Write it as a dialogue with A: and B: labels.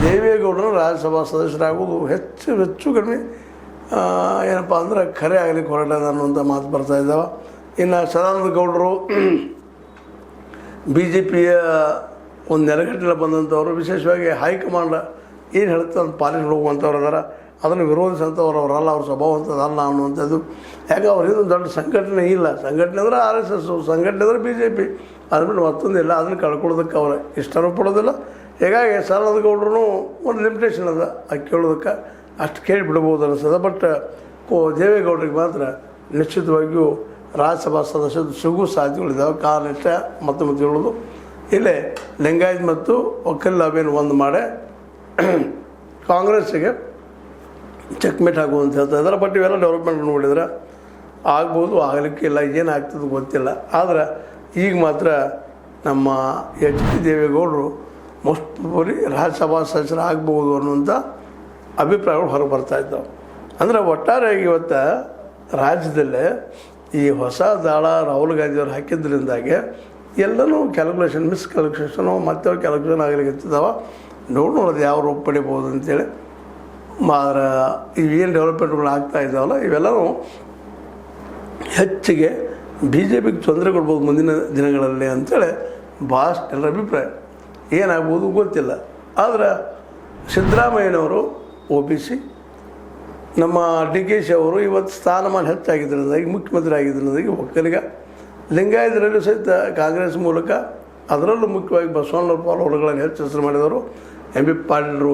A: ದೇವೇಗೌಡರು ರಾಜ್ಯಸಭಾ ಸದಸ್ಯರಾಗೋದು ಹೆಚ್ಚು ಕಡಿಮೆ ಏನಪ್ಪ ಅಂದ್ರೆ ಖರೆ ಆಗಲಿಕ್ಕೆ ಹೊರಟದ ಅನ್ನುವಂಥ ಮಾತು ಬರ್ತಾ ಇದ್ದಾವೆ. ಇನ್ನು ಸದಾನಂದ ಗೌಡರು ಬಿ ಜೆ ಪಿಯ ಒಂದು ನೆಲೆಗಟ್ಟಲೆ ಬಂದಂಥವ್ರು, ವಿಶೇಷವಾಗಿ ಹೈಕಮಾಂಡ್ ಏನು ಹೇಳುತ್ತೆ ಅಂತ ಪಾಲಿಸ್ಕೊಂಡು ಹೋಗುವಂಥವ್ರು ಅದಾರ. ಅದನ್ನು ವಿರೋಧಿಸಂಥವ್ರು ಅವರಲ್ಲ, ಅವ್ರ ಸ್ವಭಾವ ಅಂಥದ್ದಲ್ಲ ಅನ್ನುವಂಥದ್ದು. ಯಾಕೆ ಅವ್ರಿಗೂ ದೊಡ್ಡ ಸಂಘಟನೆ ಇಲ್ಲ. ಸಂಘಟನೆ ಅಂದರೆ RSS, ಸಂಘಟನೆ ಅಂದರೆ BJP, ಅದ್ಬಿಟ್ಟು ಮತ್ತೊಂದಿಲ್ಲ. ಅದನ್ನು ಕಳ್ಕೊಳ್ಳೋದಕ್ಕೆ ಅವ್ರು ಇಷ್ಟನೂ ಪಡೋದಿಲ್ಲ. ಹೀಗಾಗಿ ಸದಾನಂದ ಗೌಡರು ಒಂದು ಲಿಮಿಟೇಷನ್ ಅದ, ಅದು ಕೇಳೋದಕ್ಕೆ ಅಷ್ಟು ಕೇಳಿಬಿಡ್ಬೋದು ಅನಿಸ್ತದೆ. ಬಟ್ ದೇವೇಗೌಡರಿಗೆ ಮಾತ್ರ ನಿಶ್ಚಿತವಾಗಿಯೂ ರಾಜ್ಯಸಭಾ ಸದಸ್ಯರು ಸಿಗೋ ಸಾಧ್ಯತೆಗಳಿದ್ದಾವೆ. ಕಾರಣ ಮತ್ತೆ ಹೇಳೋದು, ಇಲ್ಲೇ ಲಿಂಗಾಯತ್ ಮತ್ತು ಒಕ್ಕಲ್ ಲಾಬಿಯನ್ನು ಒಂದು ಮಾಡಿ ಕಾಂಗ್ರೆಸ್ಸಿಗೆ ಚೆಕ್ಮೇಟ್ ಆಗುವಂತ ಹೇಳ್ತಾ ಇದ್ದಾರೆ. ಬಟ್ ಇವೆಲ್ಲ ಡೆವಲಪ್ಮೆಂಟ್ ನೋಡಿದ್ರೆ ಆಗ್ಬೋದು, ಆಗಲಿಕ್ಕಿಲ್ಲ, ಏನಾಗ್ತದೆ ಗೊತ್ತಿಲ್ಲ. ಆದರೆ ಈಗ ಮಾತ್ರ ನಮ್ಮ HD ದೇವೇಗೌಡರು ಮೋಸ್ಟ್ ಪ್ರಾಬಬ್ಲಿ ರಾಜ್ಯಸಭಾ ಸದಸ್ಯರು ಆಗ್ಬೋದು ಅನ್ನುವಂಥ ಅಭಿಪ್ರಾಯಗಳು ಹೊರಗೆ ಬರ್ತಾಯಿದ್ದಾವೆ. ಅಂದರೆ ಒಟ್ಟಾರೆಯಾಗಿ ಇವತ್ತು ರಾಜ್ಯದಲ್ಲೇ ಈ ಹೊಸ ದಾಳ ರಾಹುಲ್ ಗಾಂಧಿಯವರು ಹಾಕಿದ್ರಿಂದಾಗಿ ಎಲ್ಲನೂ ಕ್ಯಾಲ್ಕುಲೇಷನ್, ಮಿಸ್ಕ್ಯಾಲ್ಕುಲೇಷನು ಮತ್ತೆ ಕ್ಯಾಲ್ಕುಲೇಷನ್ ಆಗಲಿಕ್ಕೆ ಹತ್ತಿದ್ದಾವೆ. ನೋಡೋದು ಯಾವ ರೂಪ ಪಡಿಬೋದು ಅಂತೇಳಿ. ಆದರೆ ಇವೇನು ಡೆವಲಪ್ಮೆಂಟ್ಗಳು ಆಗ್ತಾ ಇದ್ದಾವಲ್ಲ, ಇವೆಲ್ಲವೂ ಹೆಚ್ಚಿಗೆ BJPಗೆ ತೊಂದರೆ ಕೊಡ್ಬೋದು ಮುಂದಿನ ದಿನಗಳಲ್ಲಿ ಅಂತೇಳಿ ಭಾಳಷ್ಟು ಎಲ್ಲರ ಅಭಿಪ್ರಾಯ. ಏನಾಗ್ಬೋದು ಗೊತ್ತಿಲ್ಲ. ಆದರೆ ಸಿದ್ದರಾಮಯ್ಯನವರು OBC, ನಮ್ಮ DKಶಿ ಅವರು ಇವತ್ತು ಸ್ಥಾನಮಾನ ಹೆಚ್ಚಾಗಿದ್ದರಿಂದಾಗಿ, ಮುಖ್ಯಮಂತ್ರಿ ಆಗಿದ್ದರಿಂದಾಗಿ ಒಕ್ಕಲಿಗ, ಲಿಂಗಾಯತರಲ್ಲೂ ಸಹಿತ ಕಾಂಗ್ರೆಸ್ ಮೂಲಕ, ಅದರಲ್ಲೂ ಮುಖ್ಯವಾಗಿ ಬಸವಣ್ಣವ್ರ ಪಾಲುಗಳನ್ನು ಹೆಚ್ಚು ಹೆಸರು ಮಾಡಿದವರು MB ಪಾಟೀಲರು.